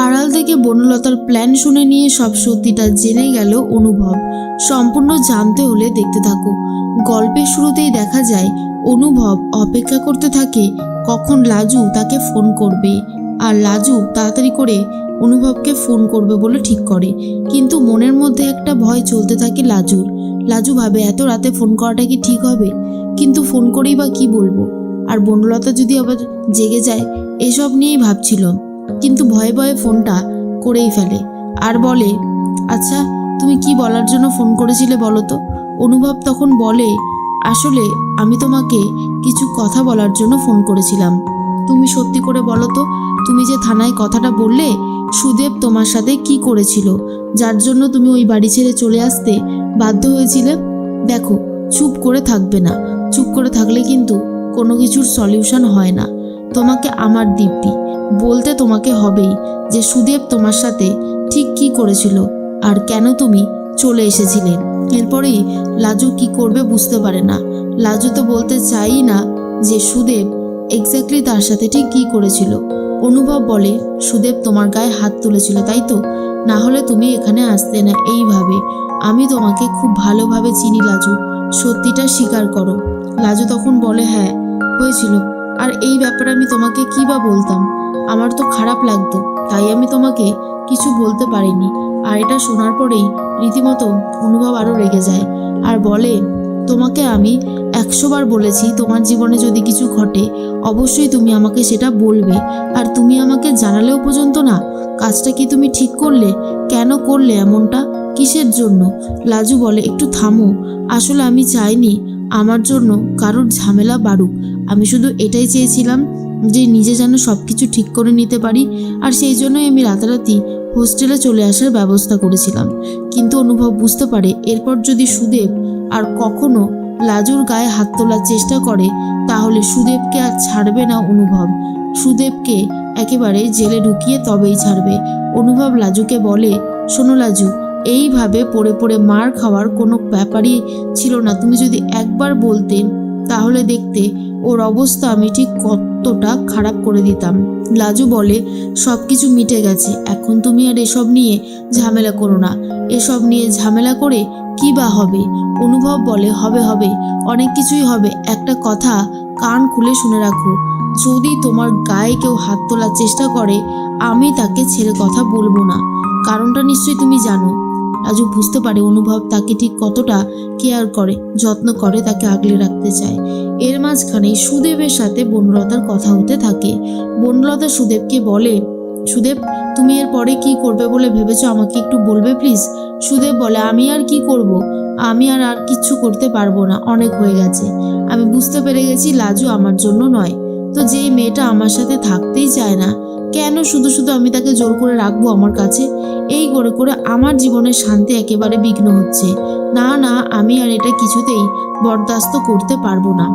আড়াল থেকে বনলতার প্ল্যান শুনে নিয়ে সব সত্যিটা জেনে গেল অনুভব। সম্পূর্ণ জানতে হলে দেখতে থাকো। গল্পের শুরুতেই দেখা যায় অনুভব অপেক্ষা করতে থাকে কখন লাজু তাকে ফোন করবে, আর লাজু তাড়াতাড়ি করে অনুভবকে ফোন করবে বলে ঠিক করে। কিন্তু মনের মধ্যে একটা ভয় চলতে থাকে লাজুর। লাজু ভাবে এত রাতে ফোন করাটা কি ঠিক হবে, কিন্তু ফোন করেই বা কি বলবো, আর বনলতা যদি আবার জেগে যায়, এসব নিয়েই ভাবছিল। কিন্তু ভয়ে ভয়ে ফোনটা করেই ফেলে আর বলে, আচ্ছা তুমি কি বলার জন্য ফোন করেছিলে বলো তো। অনুভব তখন বলে, আসলে আমি তোমাকে কিছু কথা বলার জন্য ফোন করেছিলাম। তুমি সত্যি করে বলো তো, তুমি যে থানায় কথাটা বললে সুদেব তোমার সাথে কি করেছিল, যার জন্য তুমি ওই বাড়ি ছেড়ে চলে আসতে বাধ্য হয়েছিলে। দেখো, চুপ করে থাকবে না, চুপ করে থাকলে কিন্তু কোনো কিছুর সলিউশন হয় না। তোমাকে আমার দিব্যি বলতে তোমাকে হবেই যে সুদেব তোমার সাথে ঠিক কি করেছিল আর কেন তুমি চলে এসেছিলে। এরপরেই লাজু কি করবে বুঝতে পারে না। লাজু তো বলতে চাই না যে সুদেব এক্স্যাক্টলি তার সাথে ঠিক কি করেছিল। অনুভব বলে, সুদেব তোমার গায়ে হাত তুলেছিল তাই তো, না হলে তুমি এখানে আসতে না এইভাবে। আমি তোমাকে খুব ভালোভাবে চিনি লাজু, সত্যিটা স্বীকার করো। লাজু তখন বলে, হ্যাঁ হয়েছিল, আর এই ব্যাপারে আমি তোমাকে কি বা বলতাম, আমার তো খারাপ লাগতো, তাই আমি তোমাকে কিছু বলতে পারিনি। আর এটা শোনার পরেই রীতিমতো অনুভব আরও রেগে যায় আর বলে, তোমাকে আমি 100 বার বলেছি তোমার জীবনে যদি কিছু ঘটে অবশ্যই তুমি আমাকে সেটা বলবে, আর তুমি আমাকে জানালেও পর্যন্ত না। কাজটা কি তুমি ঠিক করলে? কেন করলে এমনটা, কিসের জন্য? লাজু বলে, একটু থামো, আসলে আমি চাইনি আমার জন্য কারোর ঝামেলা বাড়ুক। আমি শুধু এটাই চেয়েছিলাম যে নিজে যেন সব কিছু ঠিক করে নিতে পারি, আর সেই জন্যই আমি রাতারাতি হোস্টেলে চলে আসার ব্যবস্থা করেছিলাম। কিন্তু অনুভব বুঝতে পারে এরপর যদি সুদেব আর কখনো লাজুর গায়ে হাত তোলার চেষ্টা করে তাহলে সুদেবকে আর ছাড়বে না অনুভব। সুদেবকে একেবারে জেলে ঢুকিয়ে তবেই ছাড়বে। অনুভব লাজুকে বলে, শোনো লাজু, এইভাবে পড়ে পড়ে মার খাওয়ার কোনো ব্যাপারই ছিল না। তুমি যদি একবার বলতে তাহলে দেখতে ওর অবস্থা আমি ঠিক কতটা খারাপ করে দিতাম। লাজু বলে, সব কিছু মিটে গেছে, এখন তুমি আর এসব নিয়ে ঝামেলা করো না। এসব নিয়ে ঝামেলা করে কি বা হবে? অনুভব বলে, হবে হবে, অনেক কিছুই হবে। একটা কথা কান খুলে শুনে রাখো, যদি তোমার গায়ে কেউ হাত তোলার চেষ্টা করে আমি তাকে ছেড়ে কথা বলবো না। কারণটা নিশ্চয়ই তুমি জানো। রাজু বুঝতে পারে অনুভব তাকে ঠিক কতটা কেয়ার করে, যত্ন করে, তাকে আগলে রাখতে চায়। এর মাঝখানে সুদেবের সাথে বনলতার কথা হতে থাকে। বনলতা সুদেবকে বলে, সুদেব তুমি এর পরে কি করবে বলে ভেবেছো আমাকে একটু বলবে প্লিজ? সুদেব বলে, আমি আর কি করব, আমি আর কিচ্ছু করতে পারবো না, অনেক হয়ে গেছে। আমি বুঝতে পেরে গেছি লাজু আমার জন্য নয়। তো যেই মেয়েটা আমার সাথে থাকতেই চায় না, কেন শুধু শুধু আমি তাকে জোর করে রাখবো আমার কাছে? এই করে করে আমার জীবনের শান্তি একেবারে বিঘ্ন হচ্ছে। না না, আমি আর এটা কিছুতেই বরদাস্ত করতে পারবো না।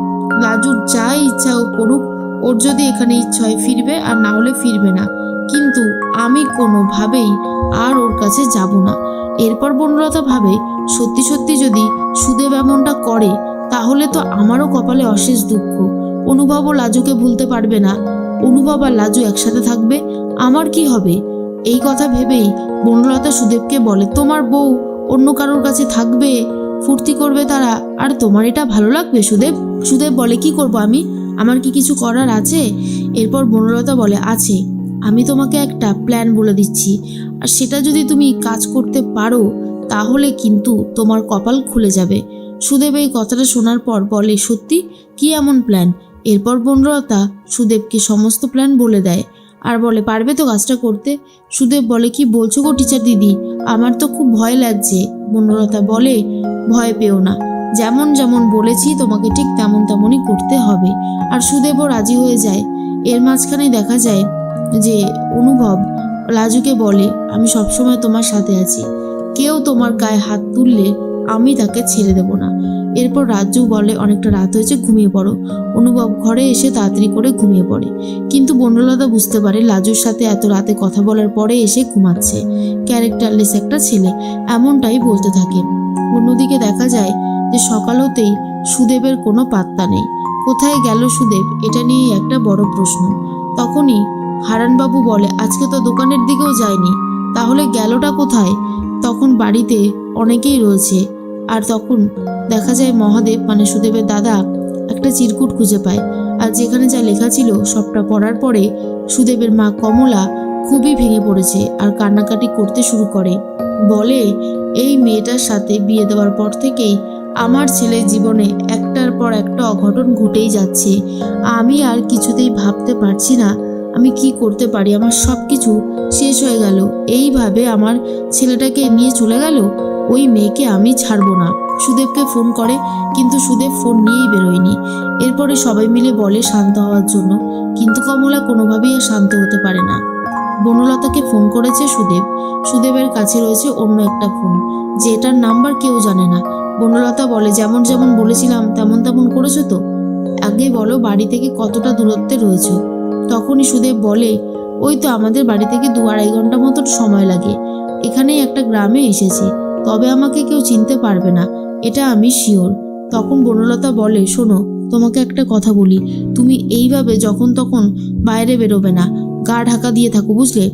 লাজুর যা ইচ্ছা ও করুক, ওর যদি এখানে ইচ্ছা হয় ফিরবে, আর না হলে ফিরবে না, কিন্তু আমি কোনোভাবেই আর ওর কাছে যাব না। এরপর বনলতা ভাবে, সত্যি সত্যি যদি সুদেব এমনটা করে তাহলে তো আমারও কপালে অশেষ দুঃখ। অনুভবও লাজুকে ভুলতে পারবে না। অনুভব আর লাজু একসাথে থাকবে, আমার কি হবে? এই কথা ভেবেই বনলতা সুদেবকে বলে, তোমার বউ অন্য কারোর কাছে থাকবে, ফুর্তি করবে তারা, আর তোমার এটা ভালো লাগবে সুদেব? সুদেব বলে, কি করব আমি, আমার কি কিছু করার আছে? এরপর বনলতা বলে, আছে, আমি তোমাকে একটা প্ল্যান বলে দিচ্ছি, আর সেটা যদি তুমি কাজ করতে পারো তাহলে কিন্তু তোমার কপাল খুলে যাবে। সুদেব এই কথাটা শোনার পর বলে, সত্যি? কি এমন প্ল্যান? এরপর বনলতা সুদেবকে সমস্ত প্ল্যান বলে দেয় আর বলে, পারবে তো কাজটা করতে? সুদেব বলে, কি বলছো গো টিচার দিদি, আমার তো খুব ভয় লাগছে। বনলতা বলে, ভয় পেও না, যেমন যেমন বলেছি তোমাকে ঠিক তেমন তেমনই করতে হবে। আর সুদেবও রাজি হয়ে যায়। এর মাঝখানে দেখা যায় যে অনুভব লাজুকে বলে, আমি সবসময় তোমার সাথে আছি, কেউ তোমার গায়ে হাত তুললে আমি তাকে ছেড়ে দেব না। এরপর রাজু বলে, অনেকটা রাত হয়েছে, ঘুমিয়ে পড়ো। অনুভব ঘরে এসে তাড়াতাড়ি করে ঘুমিয়ে পড়ে। কিন্তু বনলতা বুঝতে পারে লাজুর সাথে এত রাতে কথা বলার পরে এসে ঘুমাচ্ছে, ক্যারেক্টারলেস একটা ছেলে, এমনটাই বলতে থাকে। অন্যদিকে দেখা যায় যে সকাল হতেই সুদেবের কোনো পাত্তা নেই। কোথায় গেল সুদেব, এটা নিয়েই একটা বড় প্রশ্ন। তখনই হারানবাবু বলে, আজকে তো দোকানের দিকেও যায়নি, তাহলে গেলটা কোথায়? তখন বাড়িতে অনেকেই রয়েছে। আর তখন দেখা যায় মহাদেব মানে সুদেবের দাদা একটা চিরকুট খুঁজে পায়। আর যেখানে যা লেখা ছিল সবটা পড়ার পরে সুদেবের মা কমলা খুবই ভেঙে পড়েছে আর কান্নাকাটি করতে শুরু করে। বলে, এই মেয়েটার সাথে বিয়ে দেওয়ার পর থেকেই আমার ছেলের জীবনে একটার পর একটা অঘটন ঘটেই যাচ্ছে। আমি আর কিছুতেই ভাবতে পারছি না আমি কি করতে পারি। আমার সব কিছু শেষ হয়ে গেল। এইভাবে আমার ছেলেটাকে নিয়ে চলে গেল। ওই মেয়েকে আমি ছাড়বো না। সুদেবকে ফোন করে, কিন্তু সুদেব ফোন নিয়েই বেরোয়নি। এরপরে সবাই মিলে বলে শান্ত হওয়ার জন্য, কিন্তু কমলা কোনোভাবেই আর শান্ত হতে পারে না। বনলতাকে ফোন করেছে সুদেব। সুদেবের কাছে রয়েছে অন্য একটা ফোন, যেটার নাম্বার কেউ জানে না। বনলতা বলে, যেমন যেমন বলেছিলাম তেমন তেমন করেছো তো? আগে বলো বাড়ি থেকে কতটা দূরত্বে রয়েছে? তখনই সুদেব বলে, ওই তো আমাদের বাড়ি থেকে 2-2.5 ঘন্টা মতো সময় লাগে। এখানেই একটা গ্রামে এসেছি, তবে আমাকে কেউ চিনতে পারবে না, এটা আমি শিওর। তখন বনলতা বলে, শোনো, তোমাকে একটা কথা বলি, তুমি এইভাবে যখন তখন বাইরে বেরোবে না, গা ঢাকা দিয়ে থাকো, বুঝলে?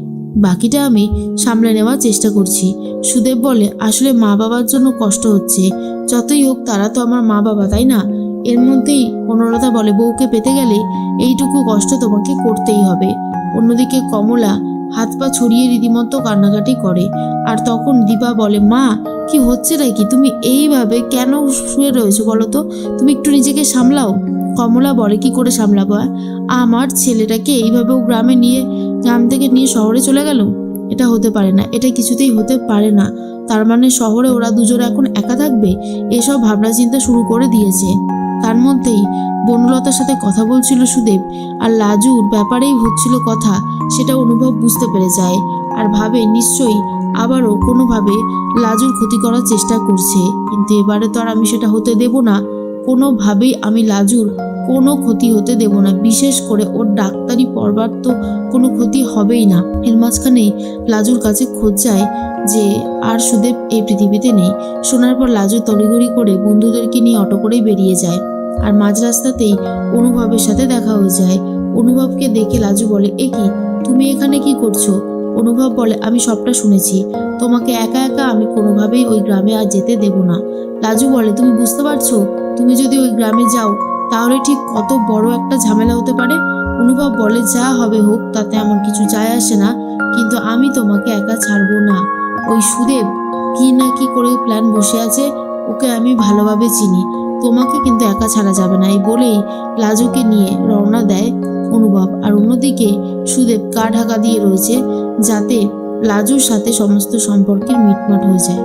বাকিটা আমি সামলে নেওয়ার চেষ্টা করছি। সুদেব বলে, আসলে মা বাবার জন্য কষ্ট হচ্ছে। যতই হোক তারা তো আমার মা বাবা, তাই না? এর মধ্যেই বনলতা বলে, বউকে পেতে গেলে এইটুকু কষ্ট তোমাকে করতেই হবে। অন্যদিকে কমলা হাত পা ছড়িয়ে রীতিমতো কান্নাকাটি করে। আর তখন দীপা বলে, মা কি হচ্ছে নাকি? তুমি এইভাবে কেন শুয়ে রয়েছো বলো তো? তুমি একটু নিজেকে সামলাও। কমলা বলে, কি করে সামলাবো? আমার ছেলেটাকে এইভাবে ও গ্রাম থেকে নিয়ে শহরে চলে গেল? এটা হতে পারে না, এটা কিছুতেই হতে পারে না। তার মানে শহরে ওরা দুজনে এখন একা থাকবে? এসব ভাবনা চিন্তা শুরু করে দিয়েছে। তার মধ্যেই বনলতার সাথে কথা বলছিল সুদেব, আর লাজুর ব্যাপারেই হচ্ছিল কথা, সেটা অনুভব বুঝতে পেরে যায়। আর ভাবে নিশ্চয়ই আবারও কোনোভাবে লাজুর ক্ষতি করার চেষ্টা করছে। কিন্তু এবারে তো আর আমি সেটা হতে দেব না। কোনোভাবেই আমি লাজুর কোনো ক্ষতি হতে দেব না। বিশেষ করে ওর ডাক্তারি পড়বার তো কোনো ক্ষতি হবেই না। এর মাঝখানে লাজুর কাছে খোঁজ যায় যে আর সুদেব এই পৃথিবীতে নেই। শোনার পর লাজু তড়িঘড়ি করে বন্ধুদেরকে নিয়ে অটো করেই বেরিয়ে যায়। আর মাঝ রাস্তাতেই অনুভবের সাথে দেখা হয়ে যায়। অনুভবকে দেখে লাজু বলে, এ কি, তুমি এখানে কি করছো? অনুভব বলে, আমি সবটা শুনেছি। তোমাকে একা একা আমি কোনোভাবেই ওই গ্রামে আর যেতে দেব না। লাজু বলে, তুমি বুঝতে পারছো, তুমি যদি ওই গ্রামে যাও তাহলে ঠিক কত বড় একটা ঝামেলা হতে পারে? অনুভব বলে, যা হবে হোক, তাতে আমার কিছু যায় আসে না, কিন্তু আমি তোমাকে একা ছাড়বো না। ওই সুদেব কি না কি করে প্ল্যান বসে আছে, ওকে আমি ভালোভাবে চিনি। তোমাকে কিন্তু একা ছাড়া যাবে না। এই বলেই লাজুকে নিয়ে রওনা দেয় অনুভব। আর অন্যদিকে সুদেব গা ঢাকা দিয়ে রয়েছে, যাতে লাজুর সাথে সমস্ত সম্পর্কের মিটমাট হয়ে যায়।